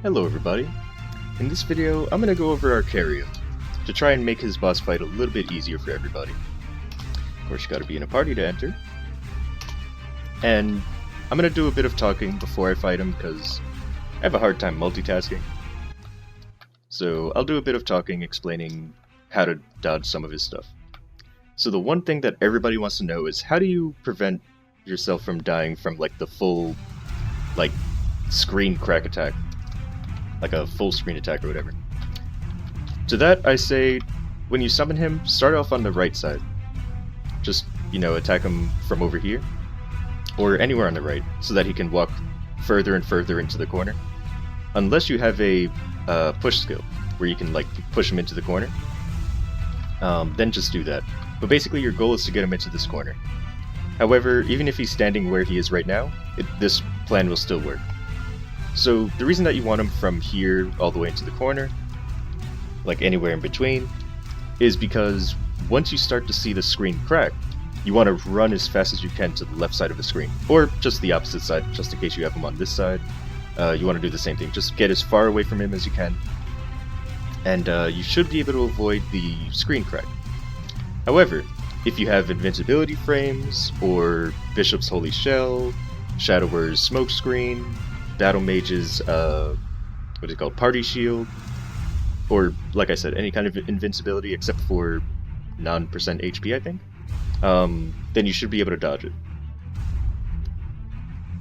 Hello everybody. In this video, I'm going to go over Arkarium to try and make his boss fight a little bit easier for everybody. Of course, you gotta be in a party to enter. And I'm going to do a bit of talking before I fight him because I have a hard time multitasking. So I'll do a bit of talking explaining how to dodge some of his stuff. So the one thing that everybody wants to know is how do you prevent yourself from dying from like the full screen crack attack? Like a full screen attack or whatever. To that I say, when you summon him, start off on the right side. Just, attack him from over here, or anywhere on the right, so that he can walk further and further into the corner. Unless you have a push skill, where you can push him into the corner, then just do that. But basically your goal is to get him into this corner. However, even if he's standing where he is right now, this plan will still work. So the reason that you want him from here all the way into the corner, like anywhere in between, is because once you start to see the screen crack, you want to run as fast as you can to the left side of the screen, or just the opposite side, just in case you have him on this side. You want to do the same thing, just get as far away from him as you can, and you should be able to avoid the screen crack. However, if you have invincibility frames, or Bishop's Holy Shell, Shadower's smokescreen, Battle Mage's, Party Shield, or, like I said, any kind of invincibility except for non-percent HP, I think, then you should be able to dodge it.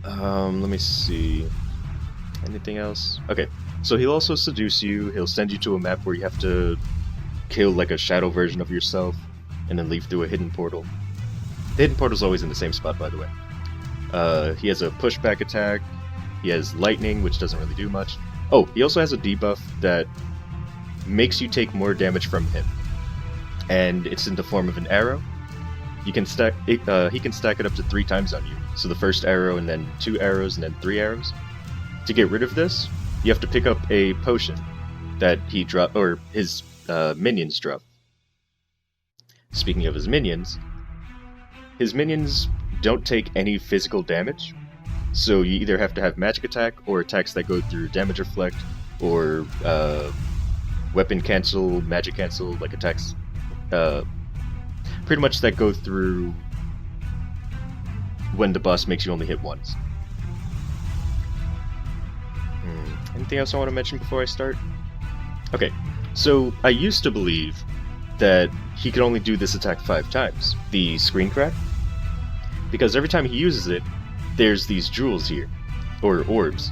Let me see. Anything else? Okay, so he'll also seduce you, he'll send you to a map where you have to kill like a shadow version of yourself, and then leave through a hidden portal. The hidden portal's always in the same spot, by the way. He has a pushback attack. He has lightning, which doesn't really do much. Oh, he also has a debuff that makes you take more damage from him, and it's in the form of an arrow. You can stack it, he can stack it up to 3 times on you. So the first arrow, and then 2 arrows, and then 3 arrows. To get rid of this, you have to pick up a potion that he drop, or his minions drop. Speaking of his minions don't take any physical damage. So you either have to have magic attack, or attacks that go through damage reflect, or weapon cancel, magic cancel, like attacks, pretty much that go through when the boss makes you only hit once. Anything else I want to mention before I start? Okay, so I used to believe that he could only do this attack 5 times, the screen crack, because every time he uses it, there's these jewels here, or orbs.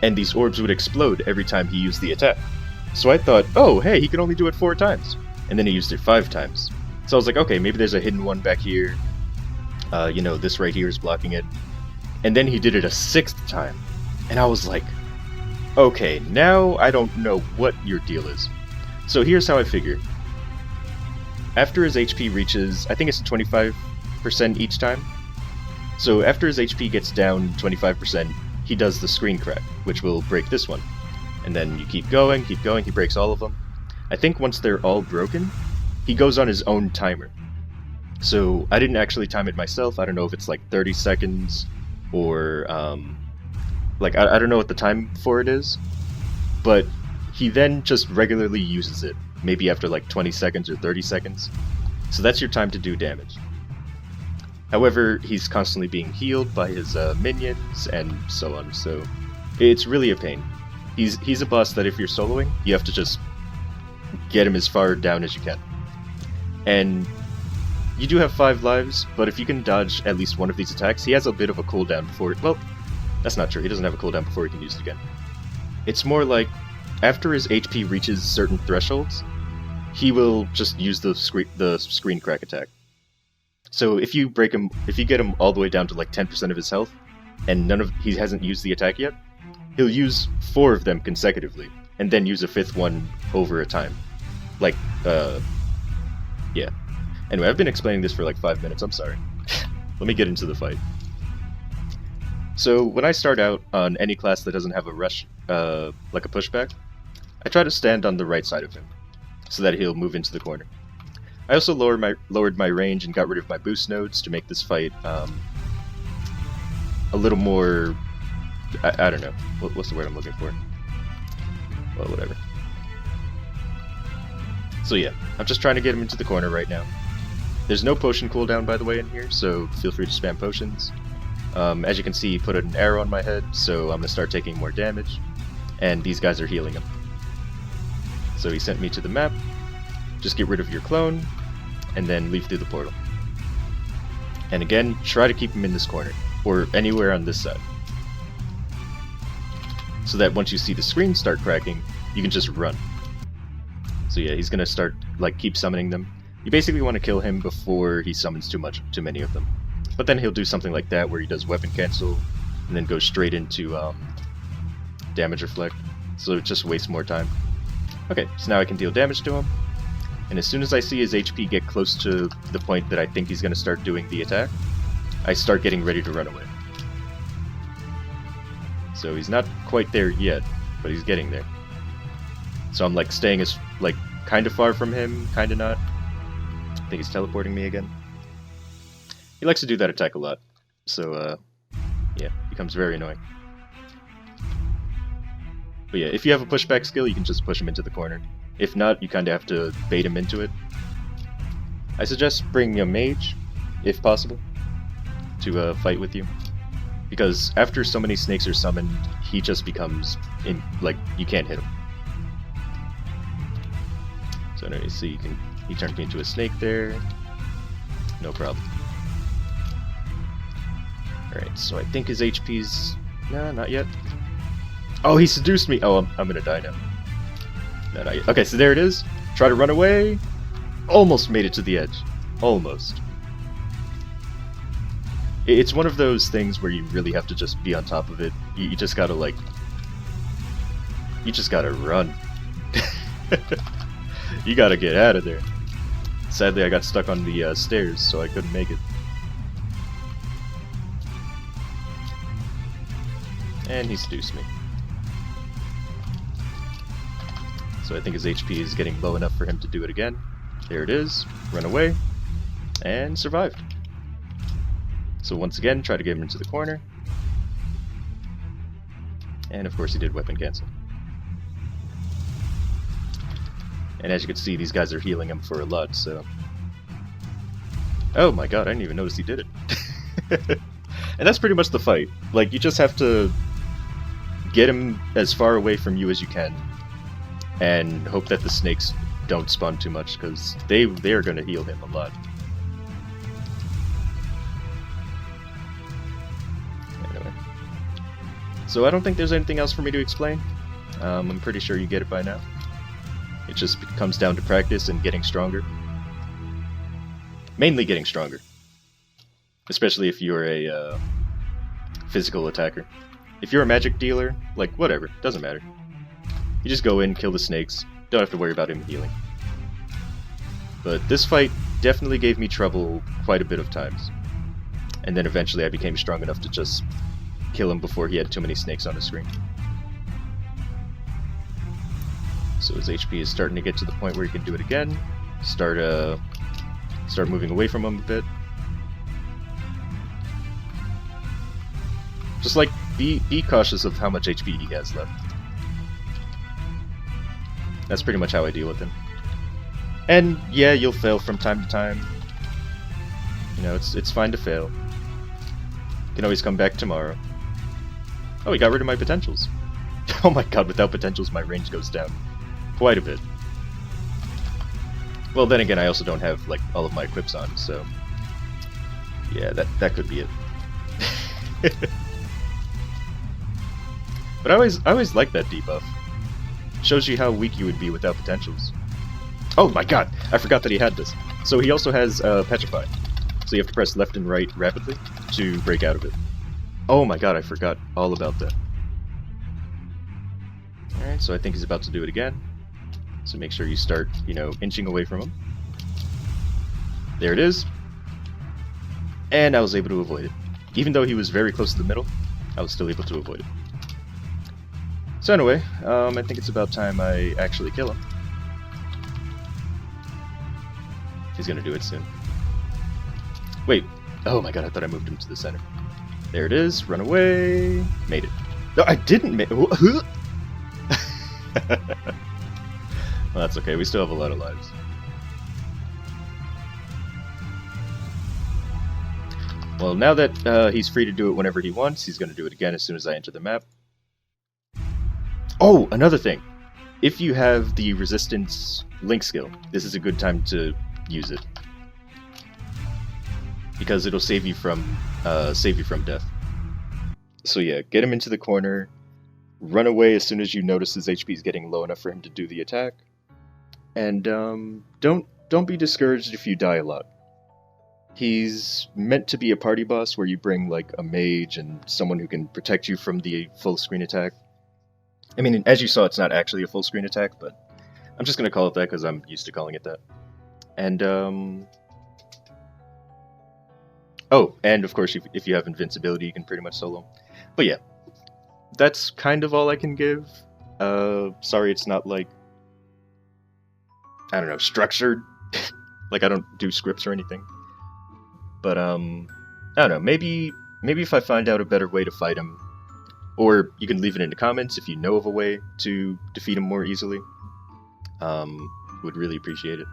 And these orbs would explode every time he used the attack. So I thought, oh hey, he can only do it 4 times. And then he used it 5 times. So I was like, okay, maybe there's a hidden one back here. This right here is blocking it. And then he did it a 6th time. And I was like, okay, now I don't know what your deal is. So here's how I figure. After his HP reaches, I think it's 25% each time. So after his HP gets down 25%, he does the screen crack, which will break this one. And then you keep going, he breaks all of them. I think once they're all broken, he goes on his own timer. So I didn't actually time it myself. I don't know if it's like 30 seconds, or I don't know what the time for it is. But he then just regularly uses it, maybe after like 20 seconds or 30 seconds. So that's your time to do damage. However, he's constantly being healed by his minions and so on, so it's really a pain. He's a boss that if you're soloing, you have to just get him as far down as you can. And you do have 5 lives, but if you can dodge at least one of these attacks, he has a bit of a cooldown before well, that's not true, he doesn't have a cooldown before he can use it again. It's more like, after his HP reaches certain thresholds, he will just use the screen crack attack. So if you get him all the way down to like 10% of his health, and he hasn't used the attack yet, he'll use 4 of them consecutively, and then use a 5th one over a time. Yeah. Anyway, I've been explaining this for like 5 minutes, I'm sorry. Let me get into the fight. So when I start out on any class that doesn't have a rush, like a pushback, I try to stand on the right side of him, so that he'll move into the corner. I also lowered my range and got rid of my boost nodes to make this fight a little more I don't know. What's the word I'm looking for? Well, whatever. So yeah, I'm just trying to get him into the corner right now. There's no potion cooldown, by the way, in here, so feel free to spam potions. As you can see, he put an arrow on my head, so I'm going to start taking more damage. And these guys are healing him. So he sent me to the map. Just get rid of your clone, and then leave through the portal. And again, try to keep him in this corner, or anywhere on this side. So that once you see the screen start cracking, you can just run. So yeah, he's gonna start, like, keep summoning them. You basically want to kill him before he summons too many of them. But then he'll do something like that, where he does weapon cancel, and then goes straight into damage reflect. So it just wastes more time. Okay, so now I can deal damage to him. And as soon as I see his HP get close to the point that I think he's gonna start doing the attack, I start getting ready to run away. So he's not quite there yet, but he's getting there. So I'm like staying as like kind of far from him, kind of not. I think he's teleporting me again. He likes to do that attack a lot. So yeah, becomes very annoying. But yeah, if you have a pushback skill, you can just push him into the corner. If not, you kind of have to bait him into it. I suggest bringing a mage, if possible, to fight with you. Because after so many snakes are summoned, he just becomes, like, you can't hit him. So anyway, see, he turned me into a snake there. No problem. Alright, so I think his HP's... No, not yet. Oh, he seduced me! Oh, I'm gonna die now. No, not yet. Okay, so there it is. Try to run away. Almost made it to the edge. Almost. It's one of those things where you really have to just be on top of it. You just gotta, like... You just gotta run. You gotta get out of there. Sadly, I got stuck on the stairs, so I couldn't make it. And he seduced me. So I think his HP is getting low enough for him to do it again. There it is. Run away. And survived. So once again, try to get him into the corner. And of course he did weapon cancel. And as you can see, these guys are healing him for a lot, so... Oh my god, I didn't even notice he did it. And that's pretty much the fight. Like, you just have to get him as far away from you as you can, and hope that the snakes don't spawn too much, because they're going to heal him a lot. Anyway. So I don't think there's anything else for me to explain. I'm pretty sure you get it by now. It just comes down to practice and getting stronger. Mainly getting stronger. Especially if you're a physical attacker. If you're a magic dealer, like, whatever, doesn't matter. You just go in, kill the snakes, don't have to worry about him healing. But this fight definitely gave me trouble quite a bit of times. And then eventually I became strong enough to just kill him before he had too many snakes on the screen. So his HP is starting to get to the point where he can do it again. Start moving away from him a bit. Just like, be cautious of how much HP he has left. That's pretty much how I deal with him. And yeah, you'll fail from time to time. You know, it's fine to fail. You can always come back tomorrow. Oh, he got rid of my potentials. Oh my god, without potentials my range goes down quite a bit. Well, then again, I also don't have, like, all of my equips on, so... Yeah, that could be it. But I always like that debuff. Shows you how weak you would be without potentials. Oh my god! I forgot that he had this. So he also has Petrify. So you have to press left and right rapidly to break out of it. Oh my god, I forgot all about that. Alright, so I think he's about to do it again. So make sure you start, you know, inching away from him. There it is. And I was able to avoid it. Even though he was very close to the middle, I was still able to avoid it. So anyway, I think it's about time I actually kill him. He's gonna do it soon. Wait. Oh my god, I thought I moved him to the center. There it is. Run away. Made it. No, I didn't make... Well, that's okay. We still have a lot of lives. Well, now that he's free to do it whenever he wants, he's going to do it again as soon as I enter the map. Oh, another thing. If you have the resistance link skill, this is a good time to use it. Because it'll save you from death. So yeah, get him into the corner, run away as soon as you notice his HP is getting low enough for him to do the attack. And don't be discouraged if you die a lot. He's meant to be a party boss where you bring like a mage and someone who can protect you from the full screen attack. I mean, as you saw, it's not actually a full screen attack, but I'm just gonna call it that because I'm used to calling it that. And oh, and of course, if you have invincibility, you can pretty much solo. But yeah, that's kind of all I can give. Sorry it's not like, I don't know, structured. Like I don't do scripts or anything. But I don't know, maybe if I find out a better way to fight him, or you can leave it in the comments if you know of a way to defeat him more easily. Would really appreciate it.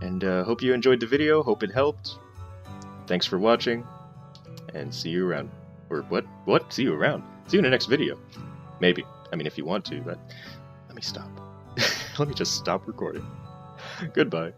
And hope you enjoyed the video, hope it helped. Thanks for watching, and see you around. Or what? See you around. See you in the next video. Maybe. I mean, if you want to, but let me stop. Let me just stop recording. Goodbye.